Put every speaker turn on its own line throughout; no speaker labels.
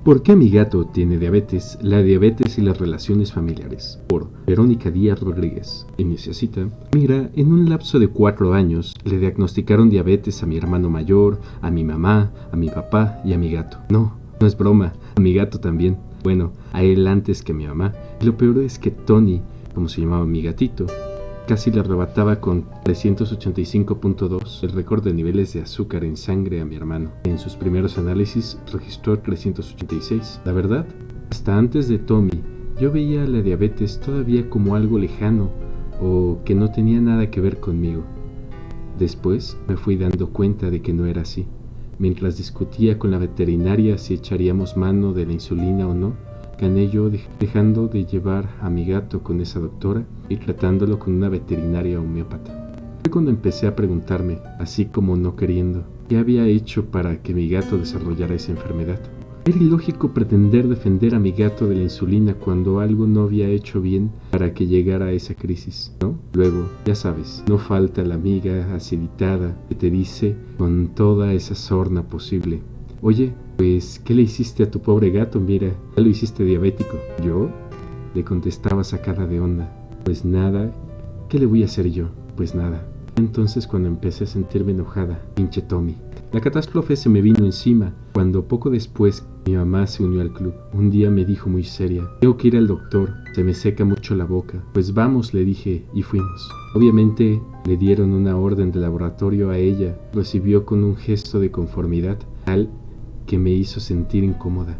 ¿Por qué mi gato tiene diabetes? La diabetes y las relaciones familiares. Por Verónica Díaz Rodríguez. Iniciacita. Mira, en un lapso de 4 años le diagnosticaron diabetes a mi hermano mayor, a mi mamá, a mi papá y a mi gato. No es broma, a mi gato también. Bueno, a él antes que a mi mamá. Y lo peor es que Tony, como se llamaba mi gatito, casi le arrebataba con 385.2 el récord de niveles de azúcar en sangre a mi hermano. En sus primeros análisis registró 386. La verdad, hasta antes de Tommy, yo veía la diabetes todavía como algo lejano o que no tenía nada que ver conmigo. Después me fui dando cuenta de que no era así. Mientras discutía con la veterinaria si echaríamos mano de la insulina o no, gané yo dejando de llevar a mi gato con esa doctora y tratándolo con una veterinaria homeópata. Fue cuando empecé a preguntarme, así como no queriendo, qué había hecho para que mi gato desarrollara esa enfermedad. Era ilógico pretender defender a mi gato de la insulina cuando algo no había hecho bien para que llegara a esa crisis, ¿no? Luego, ya sabes, no falta la amiga aciditada que te dice con toda esa sorna posible: oye, pues, ¿qué le hiciste a tu pobre gato? Mira, ya lo hiciste diabético. ¿Yo? Le contestaba sacada de onda. Pues nada, ¿qué le voy a hacer yo? Pues nada. Entonces cuando empecé a sentirme enojada, pinche Tommy. La catástrofe se me vino encima cuando poco después mi mamá se unió al club. Un día me dijo muy seria: tengo que ir al doctor, se me seca mucho la boca. Pues vamos, le dije, y fuimos. Obviamente le dieron una orden de laboratorio a ella. Recibió con un gesto de conformidad tal que me hizo sentir incómoda,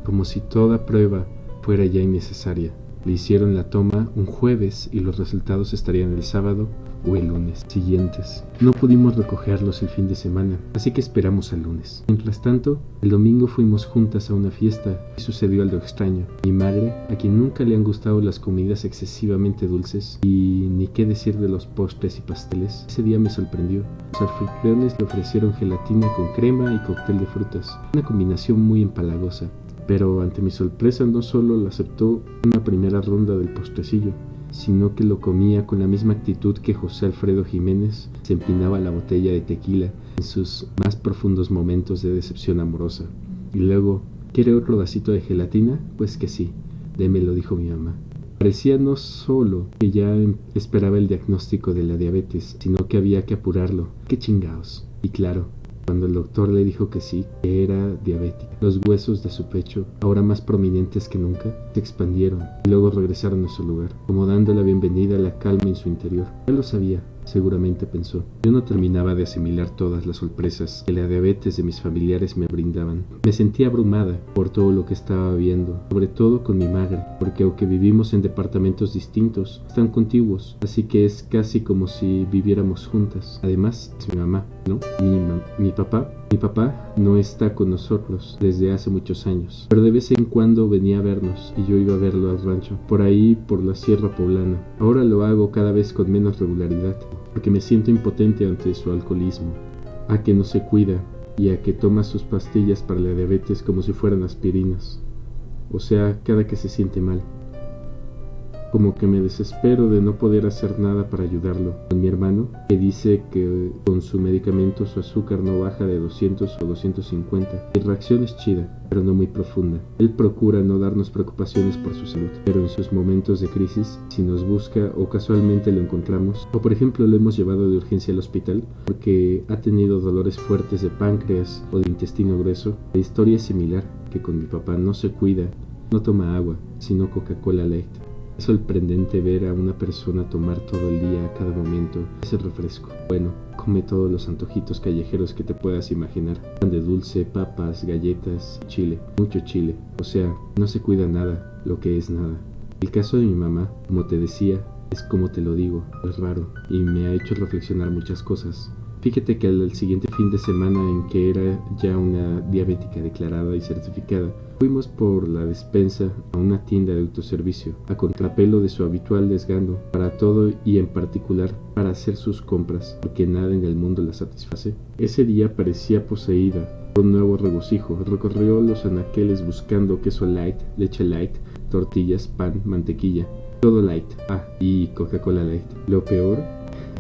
como si toda prueba fuera ya innecesaria. Le hicieron la toma un jueves y los resultados estarían el sábado o el lunes siguientes. No pudimos recogerlos el fin de semana, así que esperamos al lunes. Mientras tanto, el domingo fuimos juntas a una fiesta y sucedió algo extraño. Mi madre, a quien nunca le han gustado las comidas excesivamente dulces y ni qué decir de los postres y pasteles, ese día me sorprendió. Los anfitriones le ofrecieron gelatina con crema y cóctel de frutas, una combinación muy empalagosa. Pero ante mi sorpresa no solo lo aceptó una primera ronda del postrecillo, sino que lo comía con la misma actitud que José Alfredo Jiménez se empinaba la botella de tequila en sus más profundos momentos de decepción amorosa. Y luego, ¿quiere otro vasito de gelatina? Pues que sí, démelo, dijo mi mamá. Parecía no solo que ya esperaba el diagnóstico de la diabetes, sino que había que apurarlo. ¡Qué chingaos! Y claro, cuando el doctor le dijo que sí, que era diabética, los huesos de su pecho, ahora más prominentes que nunca, se expandieron y luego regresaron a su lugar, como dando la bienvenida a la calma en su interior. Ya lo sabía, seguramente pensó. Yo no terminaba de asimilar todas las sorpresas que la diabetes de mis familiares me brindaban. Me sentía abrumada por todo lo que estaba viendo, sobre todo con mi madre, porque aunque vivimos en departamentos distintos, están contiguos, así que es casi como si viviéramos juntas. Además, es mi mamá, ¿no? Mi papá no está con nosotros desde hace muchos años, pero de vez en cuando venía a vernos y yo iba a verlo al rancho, por ahí por la Sierra Poblana. Ahora lo hago cada vez con menos regularidad, porque me siento impotente ante su alcoholismo, a que no se cuida y a que toma sus pastillas para la diabetes como si fueran aspirinas, o sea, cada que se siente mal. Como que me desespero de no poder hacer nada para ayudarlo. Con mi hermano, que dice que con su medicamento su azúcar no baja de 200 o 250. Mi reacción es chida, pero no muy profunda. Él procura no darnos preocupaciones por su salud, pero en sus momentos de crisis, si nos busca o casualmente lo encontramos, o por ejemplo lo hemos llevado de urgencia al hospital porque ha tenido dolores fuertes de páncreas o de intestino grueso, la historia es similar, que con mi papá no se cuida, no toma agua, sino Coca-Cola Light. Es sorprendente ver a una persona tomar todo el día, a cada momento, ese refresco. Bueno, come todos los antojitos callejeros que te puedas imaginar. Pan de dulce, papas, galletas, chile, mucho chile. O sea, no se cuida nada, lo que es nada. El caso de mi mamá, como te decía, es como te lo digo, es raro y me ha hecho reflexionar muchas cosas. Fíjate que al siguiente fin de semana en que era ya una diabética declarada y certificada, fuimos por la despensa a una tienda de autoservicio, a contrapelo de su habitual desgano para todo y en particular para hacer sus compras, porque nada en el mundo la satisface. Ese día parecía poseída por un nuevo regocijo. Recorrió los anaqueles buscando queso light, leche light, tortillas, pan, mantequilla, todo light. Y Coca-Cola Light. Lo peor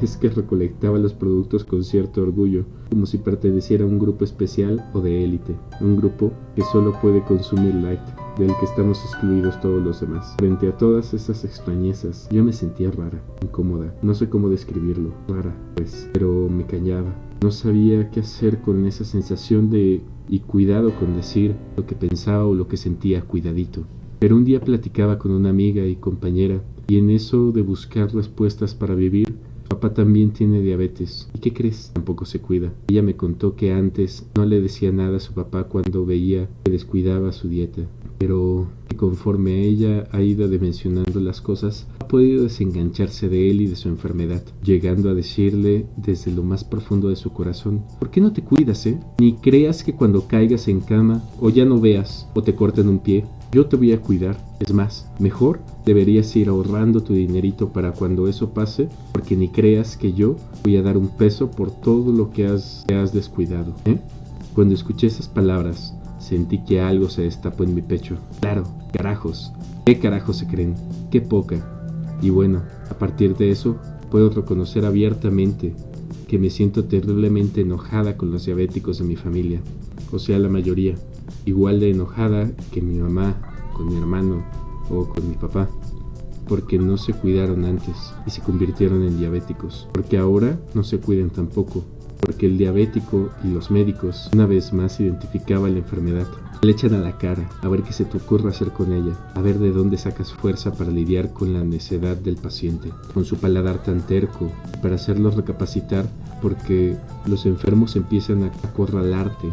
es que recolectaba los productos con cierto orgullo, como si perteneciera a un grupo especial o de élite, un grupo que solo puede consumir light, del que estamos excluidos todos los demás. Frente a todas esas extrañezas, yo me sentía rara, incómoda, no sé cómo describirlo, rara, pues, pero me callaba. No sabía qué hacer con esa sensación y cuidado con decir lo que pensaba o lo que sentía cuidadito. Pero un día platicaba con una amiga y compañera, y en eso de buscar respuestas para vivir, papá también tiene diabetes. ¿Y qué crees? Tampoco se cuida. Ella me contó que antes no le decía nada a su papá cuando veía que descuidaba su dieta, pero que conforme ella ha ido dimensionando las cosas, ha podido desengancharse de él y de su enfermedad, llegando a decirle desde lo más profundo de su corazón: ¿por qué no te cuidas, Ni creas que cuando caigas en cama, o ya no veas, o te corten un pie, yo te voy a cuidar. Es más, mejor deberías ir ahorrando tu dinerito para cuando eso pase, porque ni creas que yo voy a dar un peso por todo lo que has descuidado, Cuando escuché esas palabras, sentí que algo se destapó en mi pecho. Claro, carajos. ¿Qué carajos se creen? ¡Qué poca! Y bueno, a partir de eso, puedo reconocer abiertamente que me siento terriblemente enojada con los diabéticos de mi familia. O sea, la mayoría. Igual de enojada que mi mamá, con mi hermano o con mi papá, porque no se cuidaron antes y se convirtieron en diabéticos, porque ahora no se cuidan tampoco, porque el diabético y los médicos una vez más identificaban la enfermedad. Le echan a la cara, a ver qué se te ocurre hacer con ella, a ver de dónde sacas fuerza para lidiar con la necedad del paciente, con su paladar tan terco, para hacerlo recapacitar, porque los enfermos empiezan a acorralarte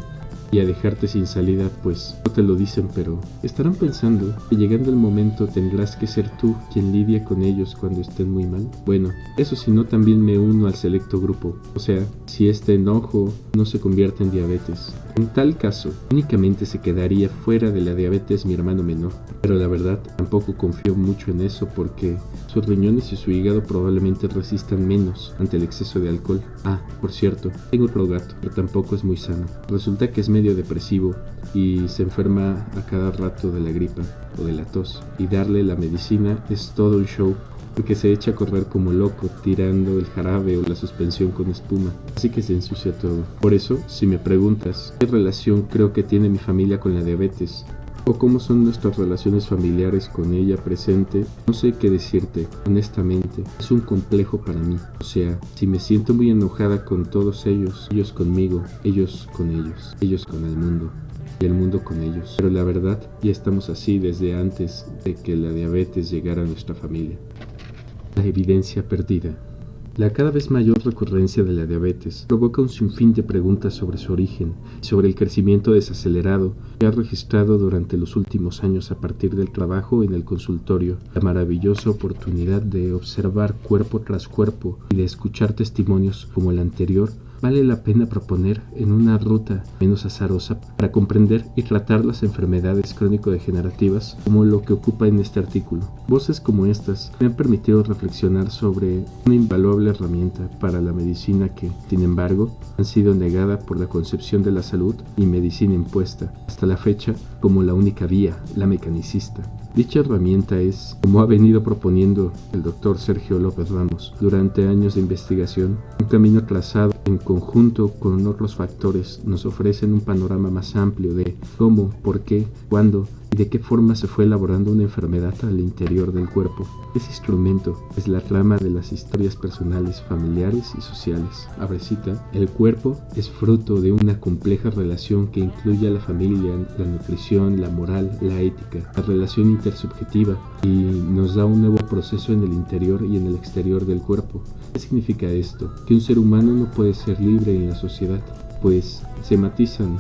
y a dejarte sin salida, pues no te lo dicen, pero estarán pensando que llegando el momento tendrás que ser tú quien lidie con ellos cuando estén muy mal. Bueno, eso si no, también me uno al selecto grupo, o sea, si este enojo no se convierte en diabetes. En tal caso, únicamente se quedaría fuera de la diabetes mi hermano menor, pero la verdad tampoco confío mucho en eso, porque sus riñones y su hígado probablemente resistan menos ante el exceso de alcohol. Ah, por cierto, tengo otro gato, pero tampoco es muy sano. Resulta que es medio depresivo y se enferma a cada rato de la gripa o de la tos, y darle la medicina es todo un show, porque se echa a correr como loco tirando el jarabe o la suspensión con espuma, así que se ensucia todo. Por eso, si me preguntas qué relación creo que tiene mi familia con la diabetes, o cómo son nuestras relaciones familiares con ella presente, no sé qué decirte, honestamente. Es un complejo para mí. O sea, si me siento muy enojada con todos ellos, ellos conmigo, ellos con ellos, ellos con el mundo y el mundo con ellos. Pero la verdad, ya estamos así desde antes de que la diabetes llegara a nuestra familia. La evidencia perdida. La cada vez mayor recurrencia de la diabetes provoca un sinfín de preguntas sobre su origen y sobre el crecimiento desacelerado que ha registrado durante los últimos años a partir del trabajo en el consultorio, la maravillosa oportunidad de observar cuerpo tras cuerpo y de escuchar testimonios como el anterior. Vale la pena proponer en una ruta menos azarosa para comprender y tratar las enfermedades crónico-degenerativas como lo que ocupa en este artículo. Voces como estas me han permitido reflexionar sobre una invaluable herramienta para la medicina que, sin embargo, han sido negada por la concepción de la salud y medicina impuesta hasta la fecha como la única vía, la mecanicista. Dicha herramienta es, como ha venido proponiendo el Dr. Sergio López Ramos durante años de investigación, un camino trazado en conjunto con otros factores nos ofrecen un panorama más amplio de cómo, por qué, cuándo y de qué forma se fue elaborando una enfermedad al interior del cuerpo. Ese instrumento es la trama de las historias personales, familiares y sociales. Abre cita: el cuerpo es fruto de una compleja relación que incluye a la familia, la nutrición, la moral, la ética, la relación intersubjetiva, y nos da un nuevo proceso en el interior y en el exterior del cuerpo. ¿Qué significa esto? Que un ser humano no puede ser libre en la sociedad, pues se matizan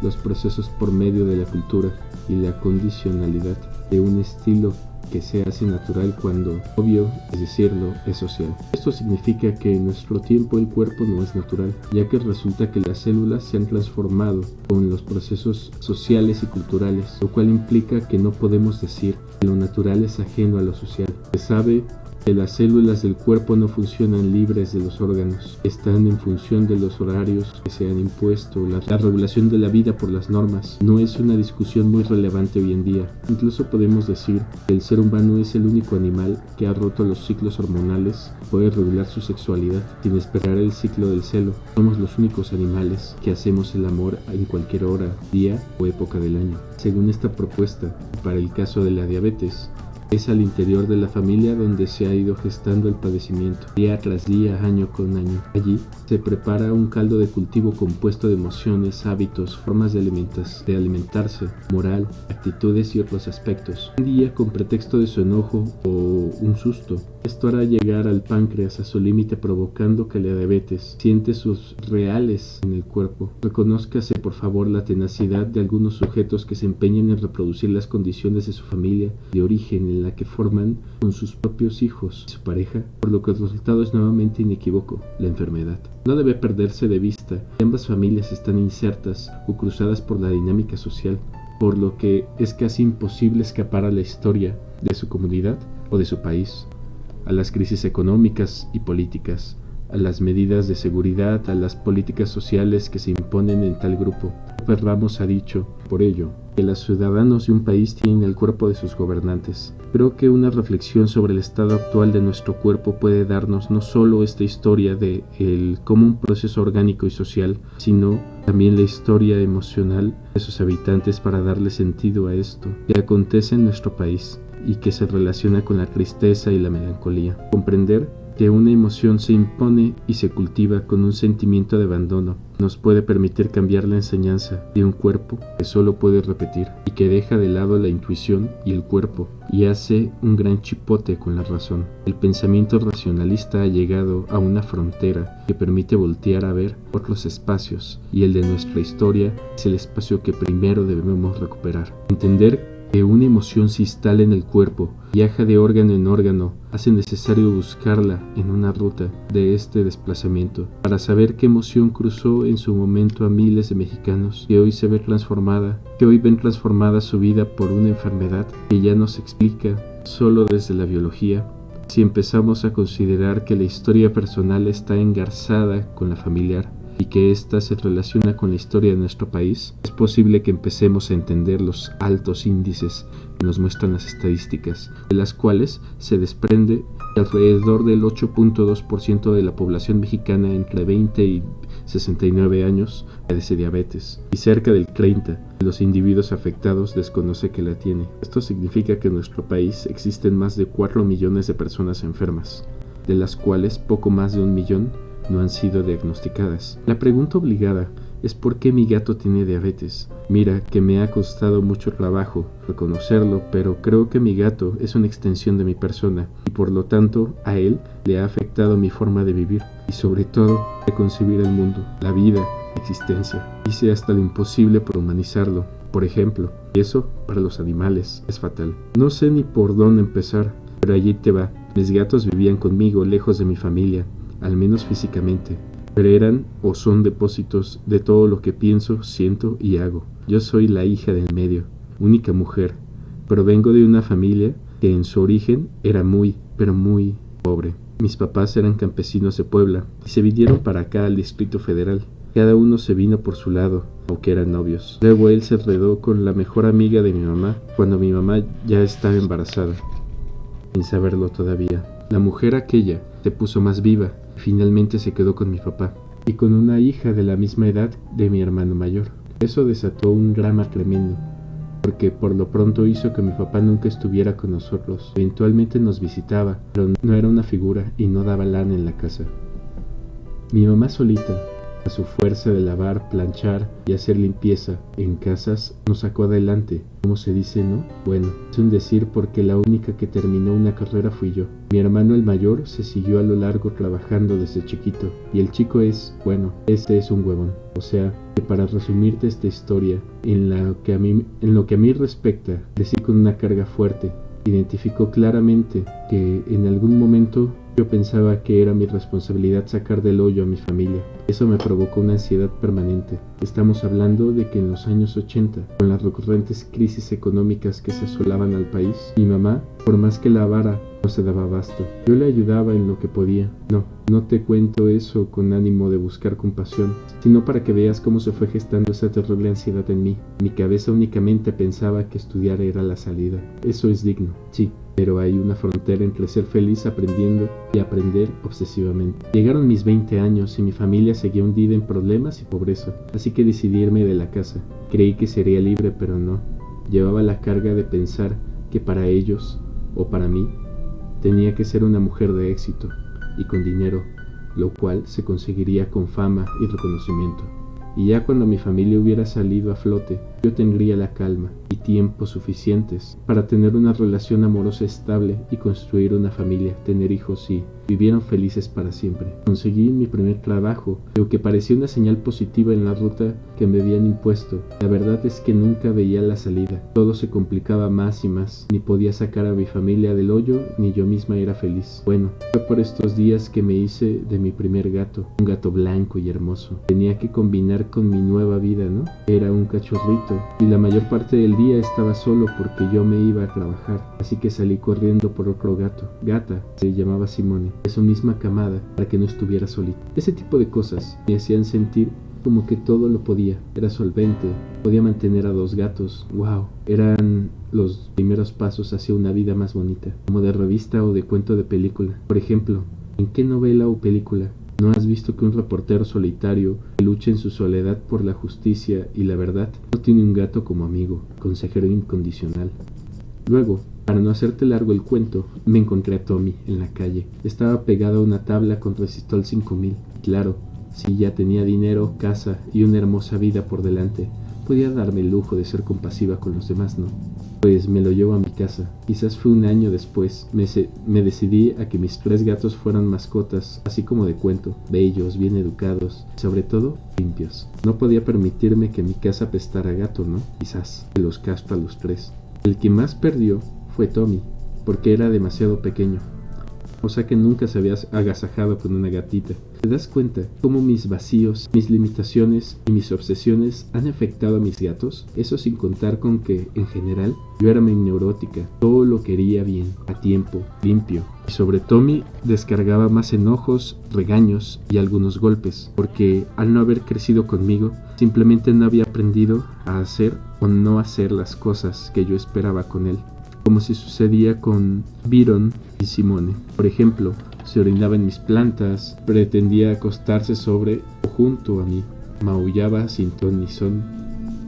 los procesos por medio de la cultura y la condicionalidad de un estilo que se hace natural cuando, obvio es decirlo, es social. Esto significa que en nuestro tiempo el cuerpo no es natural, ya que resulta que las células se han transformado con los procesos sociales y culturales, lo cual implica que no podemos decir que lo natural es ajeno a lo social. Se sabe que las células del cuerpo no funcionan libres de los órganos, están en función de los horarios que se han impuesto. La regulación de la vida por las normas no es una discusión muy relevante hoy en día. Incluso podemos decir que el ser humano es el único animal que ha roto los ciclos hormonales, puede regular su sexualidad sin esperar el ciclo del celo. Somos los únicos animales que hacemos el amor en cualquier hora, día o época del año. Según esta propuesta, para el caso de la diabetes, es al interior de la familia donde se ha ido gestando el padecimiento, día tras día, año con año. Allí se prepara un caldo de cultivo compuesto de emociones, hábitos, formas de alimentarse, moral, actitudes y otros aspectos. Un día, con pretexto de su enojo o un susto, esto hará llegar al páncreas a su límite, provocando que la diabetes siente sus reales en el cuerpo. Reconózcase por favor la tenacidad de algunos sujetos que se empeñan en reproducir las condiciones de su familia de origen en la que forman con sus propios hijos y su pareja, por lo que el resultado es nuevamente inequívoco: la enfermedad. No debe perderse de vista que ambas familias están insertas o cruzadas por la dinámica social, por lo que es casi imposible escapar a la historia de su comunidad o de su país, a las crisis económicas y políticas, a las medidas de seguridad, a las políticas sociales que se imponen en tal grupo. Ramos ha dicho, por ello, que los ciudadanos de un país tienen el cuerpo de sus gobernantes. Creo que una reflexión sobre el estado actual de nuestro cuerpo puede darnos no solo esta historia de como un proceso orgánico y social, sino también la historia emocional de sus habitantes, para darle sentido a esto que acontece en nuestro país y que se relaciona con la tristeza y la melancolía. Comprender que una emoción se impone y se cultiva con un sentimiento de abandono nos puede permitir cambiar la enseñanza de un cuerpo que solo puede repetir y que deja de lado la intuición y el cuerpo y hace un gran chipote con la razón. El pensamiento racionalista ha llegado a una frontera que permite voltear a ver otros espacios, y el de nuestra historia es el espacio que primero debemos recuperar. Entender que una emoción se instala en el cuerpo, viaja de órgano en órgano, hace necesario buscarla en una ruta de este desplazamiento para saber qué emoción cruzó en su momento a miles de mexicanos que hoy ven transformada su vida por una enfermedad que ya no se explica solo desde la biología. Si empezamos a considerar que la historia personal está engarzada con la familiar y que ésta se relaciona con la historia de nuestro país, es posible que empecemos a entender los altos índices que nos muestran las estadísticas, de las cuales se desprende que alrededor del 8.2% de la población mexicana entre 20 y 69 años padece diabetes, y cerca del 30% de los individuos afectados desconoce que la tiene. Esto significa que en nuestro país existen más de 4 millones de personas enfermas, de las cuales poco más de 1 millón no han sido diagnosticadas. La pregunta obligada es ¿por qué mi gato tiene diabetes? Mira que me ha costado mucho trabajo reconocerlo, pero creo que mi gato es una extensión de mi persona y por lo tanto a él le ha afectado mi forma de vivir y sobre todo de concebir el mundo, la vida, la existencia. Hice hasta lo imposible por humanizarlo, por ejemplo, y eso para los animales es fatal. No sé ni por dónde empezar, pero allí te va. Mis gatos vivían conmigo lejos de mi familia, al menos físicamente, pero eran o son depósitos de todo lo que pienso, siento y hago. Yo soy la hija del medio, única mujer, pero vengo de una familia que en su origen era muy, pero muy pobre. Mis papás eran campesinos de Puebla y se vinieron para acá al Distrito Federal. Cada uno se vino por su lado, aunque eran novios. Luego él se enredó con la mejor amiga de mi mamá cuando mi mamá ya estaba embarazada, sin saberlo todavía. La mujer aquella se puso más viva y finalmente se quedó con mi papá y con una hija de la misma edad de mi hermano mayor. Eso desató un drama tremendo, porque por lo pronto hizo que mi papá nunca estuviera con nosotros. Eventualmente nos visitaba, pero no era una figura y no daba lana en la casa. Mi mamá solita, a su fuerza de lavar, planchar y hacer limpieza en casas, nos sacó adelante. ¿Cómo se dice, no? Bueno, es un decir porque la única que terminó una carrera fui yo. Mi hermano el mayor se siguió a lo largo trabajando desde chiquito y el chico es un huevón. O sea, que para resumirte esta historia, en lo que a mí respecta, crecí con una carga fuerte. Identificó claramente que en algún momento yo pensaba que era mi responsabilidad sacar del hoyo a mi familia. Eso me provocó una ansiedad permanente. Estamos hablando de que en los años 80, con las recurrentes crisis económicas que se asolaban al país, mi mamá, por más que lavara no se daba abasto. Yo le ayudaba en lo que podía. No te cuento eso con ánimo de buscar compasión, sino para que veas cómo se fue gestando esa terrible ansiedad en mí. Mi cabeza únicamente pensaba que estudiar era la salida. Eso es digno, sí, pero hay una frontera entre ser feliz aprendiendo y aprender obsesivamente. Llegaron mis 20 años y mi familia seguía hundida en problemas y pobreza, así que decidí irme de la casa. Creí que sería libre, pero no. Llevaba la carga de pensar que para ellos, o para mí, tenía que ser una mujer de éxito y con dinero, lo cual se conseguiría con fama y reconocimiento. Y ya cuando mi familia hubiera salido a flote, yo tendría la calma y tiempo suficientes para tener una relación amorosa estable y construir una familia, tener hijos y vivieron felices para siempre. Conseguí mi primer trabajo, lo que parecía una señal positiva en la ruta que me habían impuesto. La verdad es que nunca veía la salida. Todo se complicaba más y más. Ni podía sacar a mi familia del hoyo, ni yo misma era feliz. Bueno, fue por estos días que me hice de mi primer gato, un gato blanco y hermoso. Tenía que combinar con mi nueva vida, ¿no? Era un cachorrito y la mayor parte del día estaba solo porque yo me iba a trabajar, así que salí corriendo por otro gato. Gata, se llamaba Simone, de su misma camada, para que no estuviera solito. Ese tipo de cosas me hacían sentir como que todo lo podía. Era solvente, podía mantener a 2 gatos. ¡Wow! Eran los primeros pasos hacia una vida más bonita, como de revista o de cuento de película. Por ejemplo, ¿en qué novela o película no has visto que un reportero solitario que lucha en su soledad por la justicia y la verdad no tiene un gato como amigo, consejero incondicional? Luego, para no hacerte largo el cuento, me encontré a Tommy en la calle. Estaba pegado a una tabla con Resistol 5000. Claro, si ya tenía dinero, casa y una hermosa vida por delante, podía darme el lujo de ser compasiva con los demás, ¿no? Pues me lo llevo a mi casa. Quizás fue un año después. Me decidí a que mis 3 gatos fueran mascotas, así como de cuento, bellos, bien educados y sobre todo limpios. No podía permitirme que mi casa apestara a gato, ¿no? Quizás se los casto a los 3. El que más perdió fue Tommy, porque era demasiado pequeño. O sea que nunca se había agasajado con una gatita. ¿Te das cuenta cómo mis vacíos, mis limitaciones y mis obsesiones han afectado a mis gatos? Eso sin contar con que, en general, yo era muy neurótica. Todo lo quería bien, a tiempo, limpio. Y sobre Tommy descargaba más enojos, regaños y algunos golpes, porque al no haber crecido conmigo, simplemente no había aprendido a hacer o no hacer las cosas que yo esperaba con él. Como si sucedía con Byron y Simone. Por ejemplo, se orinaba en mis plantas, pretendía acostarse sobre o junto a mí, maullaba sin ton ni son.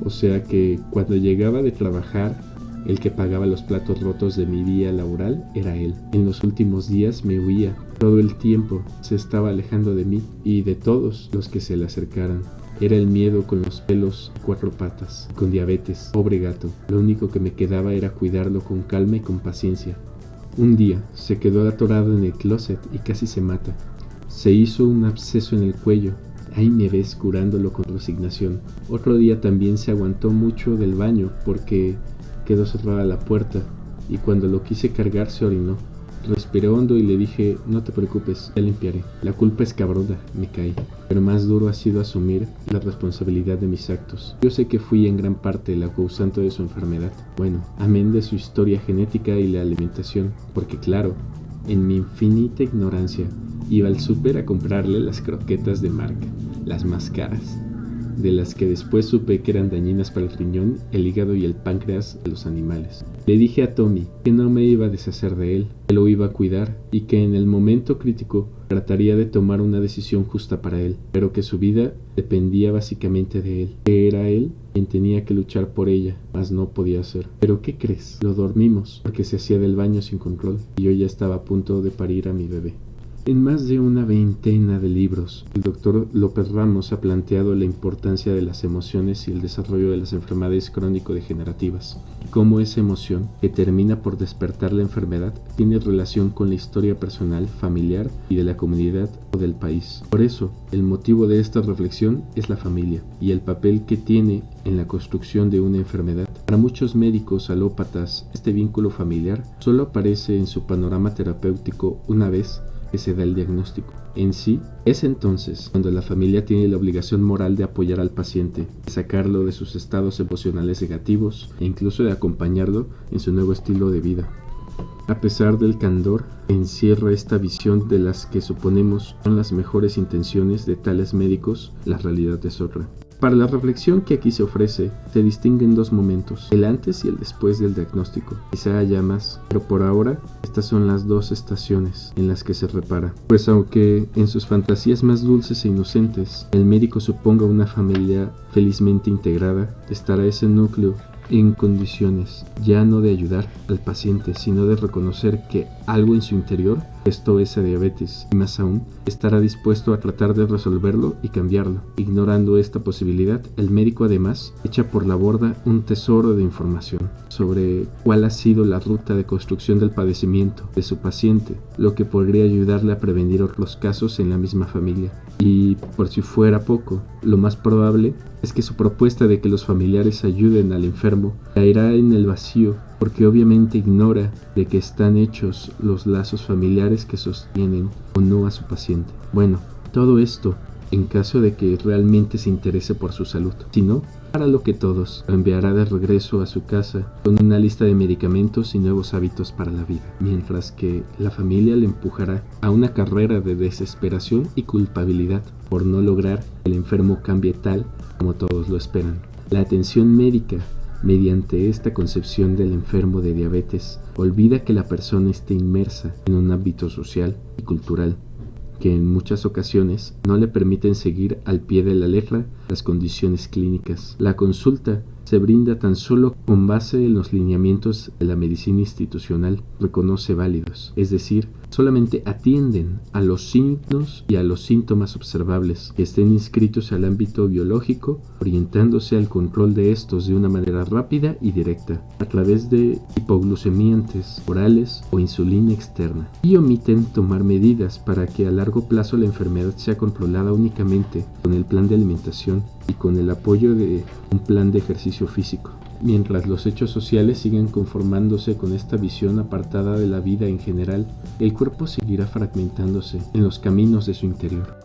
O sea que cuando llegaba de trabajar, el que pagaba los platos rotos de mi día laboral era él. En los últimos días me huía. Todo el tiempo se estaba alejando de mí y de todos los que se le acercaran. Era el miedo con los pelos 4 patas, con diabetes, pobre gato. Lo único que me quedaba era cuidarlo con calma y con paciencia. Un día se quedó atorado en el closet y casi se mata. Se hizo un absceso en el cuello. Ahí me ves curándolo con resignación. Otro día también se aguantó mucho del baño porque quedó cerrada la puerta y cuando lo quise cargar se orinó. Respiré hondo y le dije, no te preocupes, ya limpiaré. La culpa es cabrona, me caí. Pero más duro ha sido asumir la responsabilidad de mis actos. Yo sé que fui en gran parte la causante de su enfermedad. Bueno, amén de su historia genética y la alimentación. Porque claro, en mi infinita ignorancia, iba al súper a comprarle las croquetas de marca, las más caras, de las que después supe que eran dañinas para el riñón, el hígado y el páncreas de los animales. Le dije a Tommy que no me iba a deshacer de él, que lo iba a cuidar y que en el momento crítico trataría de tomar una decisión justa para él, pero que su vida dependía básicamente de él, que era él quien tenía que luchar por ella, mas no podía hacer. ¿Pero qué crees? Lo dormimos, porque se hacía del baño sin control y yo ya estaba a punto de parir a mi bebé. En más de una veintena de libros, el Dr. López Ramos ha planteado la importancia de las emociones y el desarrollo de las enfermedades crónico-degenerativas, y cómo esa emoción, que termina por despertar la enfermedad, tiene relación con la historia personal, familiar y de la comunidad o del país. Por eso, el motivo de esta reflexión es la familia y el papel que tiene en la construcción de una enfermedad. Para muchos médicos alópatas, este vínculo familiar solo aparece en su panorama terapéutico una vez que se da el diagnóstico. En sí, es entonces cuando la familia tiene la obligación moral de apoyar al paciente, de sacarlo de sus estados emocionales negativos e incluso de acompañarlo en su nuevo estilo de vida. A pesar del candor que encierra esta visión de las que suponemos son las mejores intenciones de tales médicos, la realidad es otra. Para la reflexión que aquí se ofrece, se distinguen dos momentos, el antes y el después del diagnóstico. Quizá haya más, pero por ahora estas son las dos estaciones en las que se repara. Pues aunque en sus fantasías más dulces e inocentes, el médico suponga una familia felizmente integrada, estará ese núcleo en condiciones ya no de ayudar al paciente, sino de reconocer que algo en su interior gestó esa diabetes, y más aún, estará dispuesto a tratar de resolverlo y cambiarlo. Ignorando esta posibilidad, el médico además echa por la borda un tesoro de información sobre cuál ha sido la ruta de construcción del padecimiento de su paciente, lo que podría ayudarle a prevenir otros casos en la misma familia. Y por si fuera poco, lo más probable es que su propuesta de que los familiares ayuden al enfermo caerá en el vacío, porque obviamente ignora de que están hechos los lazos familiares que sostienen o no a su paciente. Bueno, todo esto en caso de que realmente se interese por su salud. Si no, hará lo que todos, lo enviará de regreso a su casa con una lista de medicamentos y nuevos hábitos para la vida, mientras que la familia le empujará a una carrera de desesperación y culpabilidad por no lograr que el enfermo cambie tal como todos lo esperan. La atención médica, mediante esta concepción del enfermo de diabetes, olvida que la persona esté inmersa en un ámbito social y cultural que en muchas ocasiones no le permiten seguir al pie de la letra las condiciones clínicas. La consulta se brinda tan solo con base en los lineamientos de la medicina institucional, reconoce válidos, es decir, solamente atienden a los signos y a los síntomas observables que estén inscritos al ámbito biológico, orientándose al control de estos de una manera rápida y directa, a través de hipoglucemiantes orales o insulina externa, y omiten tomar medidas para que a largo plazo la enfermedad sea controlada únicamente con el plan de alimentación y con el apoyo de un plan de ejercicio físico. Mientras los hechos sociales sigan conformándose con esta visión apartada de la vida en general, el cuerpo seguirá fragmentándose en los caminos de su interior.